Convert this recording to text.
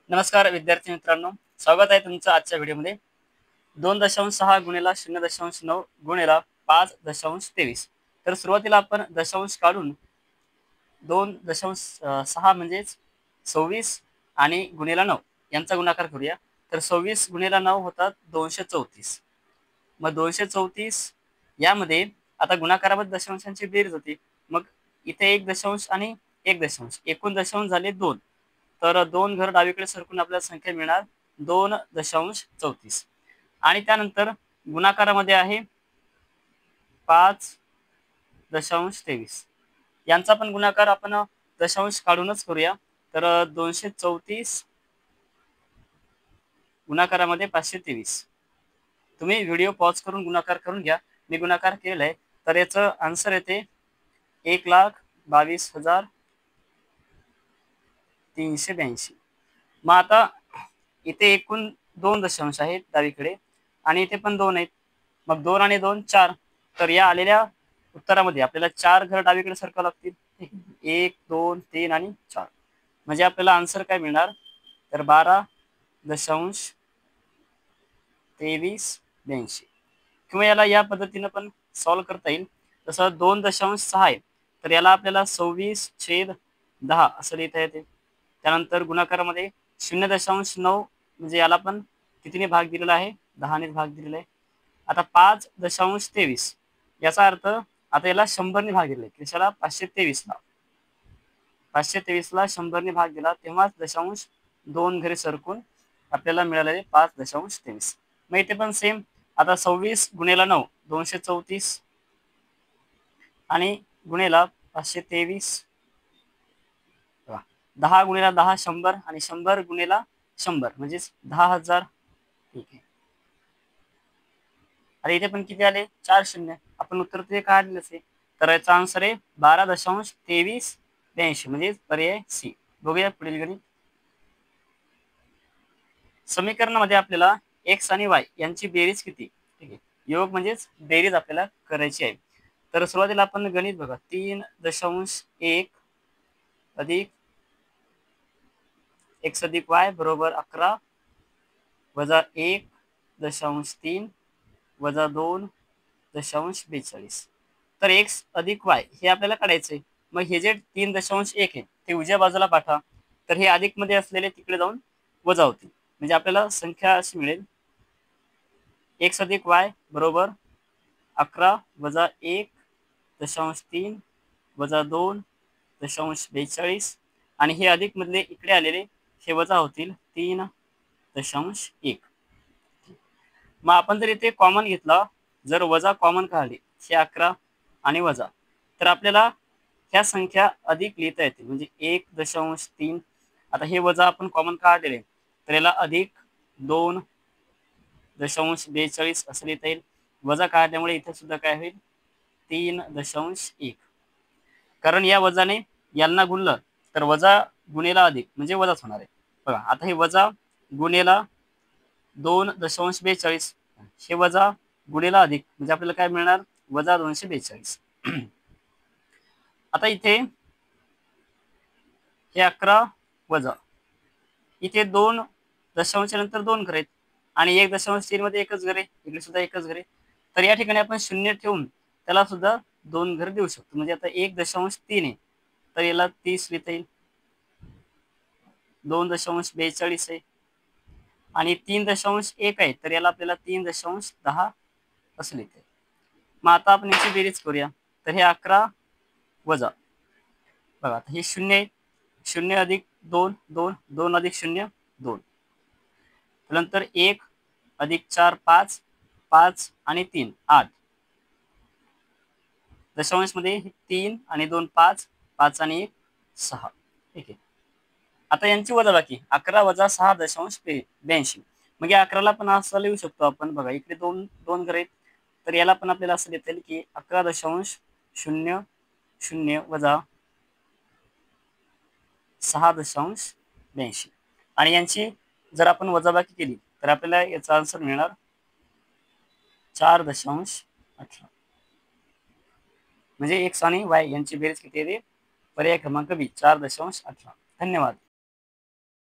नमस्कार विद्यार्थी मित्रांनो, स्वागत आहे तुमचं आजच्या व्हिडिओमध्ये. 2.6 गुणिला 0.9 गुणिला 5.23. तर सुरुवातीला आपण दशांश काढून 2.6 म्हणजेच 26 आणि गुणिला 9 यांचा गुणाकार करूया. तर 26 गुणिला 9 होतात 234. मग 234 यामध्ये आता गुणाकारामध्ये दशांशांची बेरीज होती. मग इथे 1 दशांश आणि 1 दशांश एकूण दशांश झाले 2. तर 2 घर डावीकडे सरकून आपल्याला संख्या मिळणार 2.34. आणि त्यानंतर गुणाकारामध्ये आहे 5.23. यांचा पण गुणाकार आपण दशांश काढूनच करूया. तर 234 गुणाकारामध्ये 523. तुम्ही व्हिडिओ पॉज करून गुणाकार करून घ्या. मी गुणाकार केलेला आहे. तर याचं आन्सर येते 1,22,382. मग आता इथे एकूण 2 दशांश आहेत डावीकडे आणि इथे पण 2 आहेत. मग 2 आणि 2 4. तर या आलेल्या उत्तरामध्ये आपल्याला 4 घर डावीकडे सरकावं लागतील. 1 2 3 आणि 4. म्हणजे आपल्याला आन्सर काय मिळणार? तर 12.2382. किंवा याला या पद्धतीनं पण सॉल्व्ह करता येईल. तसं 2.6 आहे तर याला आपल्याला 26/10 असं लिहिता येते. त्यानंतर गुणाकारामध्ये 0.9 म्हणजे याला पण कितीने भाग दिलेला आहे? 10ने भाग दिलेला आहे. आता 5.23 याचा अर्थ आता याला 100ने भाग दिला आहे. कशाला? 523ला. 523ला 100ने भाग दिला तेव्हाच दशांश 2 घरी सरकून आपल्याला मिळालेले 5.23. मग इथे पण सेम. आता 26 गुणिला 9 234 आणि गुणिला 523. 10 गुणिला 10 100 आणि 100 गुणिला 100 म्हणजेच 10,000. ठीक आहे. आता इथे पण किती आले? 4 शून्य. आपण उत्तर ते काढलेच आहे. तर याचा आन्सर आहे 12.2382 म्हणजे पर्याय सी. बघूया पुढील गणित. समीकरणामध्ये आपल्याला एक्स आणि वाय यांची बेरीज किती? ठीक आहे. योग म्हणजेच बेरीज आपल्याला करायची आहे. तर सुरुवातीला आपण गणित बघा. 3.1 अधिक एक्स अधिक वाय बरोबर 11 वजा 1.3 वजा 2.42. तर एक्स अधिक वाय हे आपल्याला काढायचंय. मग हे जे 3.1 आहे ते उजव्या बाजूला पाठवा. तर हे अधिक मध्ये असलेले तिकडे जाऊन वजा होतील. म्हणजे आपल्याला संख्या अशी मिळेल एक्स अधिक वाय बरोबर 11 वजा 1.3 वजा 2.42 आणि हे अधिक मधले इकडे आलेले हे वजा होतील 3.1. मग आपण जर इथे कॉमन घेतला, जर वजा कॉमन काढली हे 11 आणि वजा, तर आपल्याला ह्या संख्या अधिक लिहिता येतील. म्हणजे 1.3. आता हे वजा आपण कॉमन काढलेले तर याला अधिक 2.42 असं लिहिता येईल. वजा काढल्यामुळे इथे सुद्धा काय होईल? 3.1. कारण या वजाने यांना गुणलं तर वजा गुणेला अधिक म्हणजे वजाच होणार आहे. बघा आता हे वजा गुणेला 2.42 हे वजा गुणेला अधिक म्हणजे आपल्याला काय मिळणार? वजा 242. आता इथे हे 11 वजा इथे 2 दशांशच्या नंतर 2 घर आहेत आणि 1.3 मध्ये एकच घर आहे. इकडे सुद्धा एकच घर आहे. तर या ठिकाणी आपण शून्य ठेवून त्याला सुद्धा 2 घर देऊ शकतो. म्हणजे आता 1.3 आहे तर याला 30 लिहिता येईल. 2.42 आहे आणि 3.1 आहे तर याला आपल्याला 3.10 असं लिहिता येईल. मग आता आपण याची बेरीज करूया. तर हे 11 वजा बघा आता हे 0 आहे. 0 अधिक 2 2 2 अधिक 0 2. नंतर 1 अधिक 4 5 5 आणि 3 8. दशांश मध्ये 3 आणि 2 5 5 आणि 1 6. ठीक आहे. आता यांची वजाबाकी 11 वजा 6.82. मग या 11ला पण असं लिहू शकतो आपण. बघा इकडे 2 घर आहेत तर याला पण आपल्याला असं लिहिता येईल की 11.00 वजा 6.82 आणि यांची जर आपण वजाबाकी केली तर आपल्याला याचा आन्सर मिळणार 4.18. म्हणजे एक्स आणि वाय यांची बेरीज किती येते? पर्याय क्रमांक बी 4.18. धन्यवाद.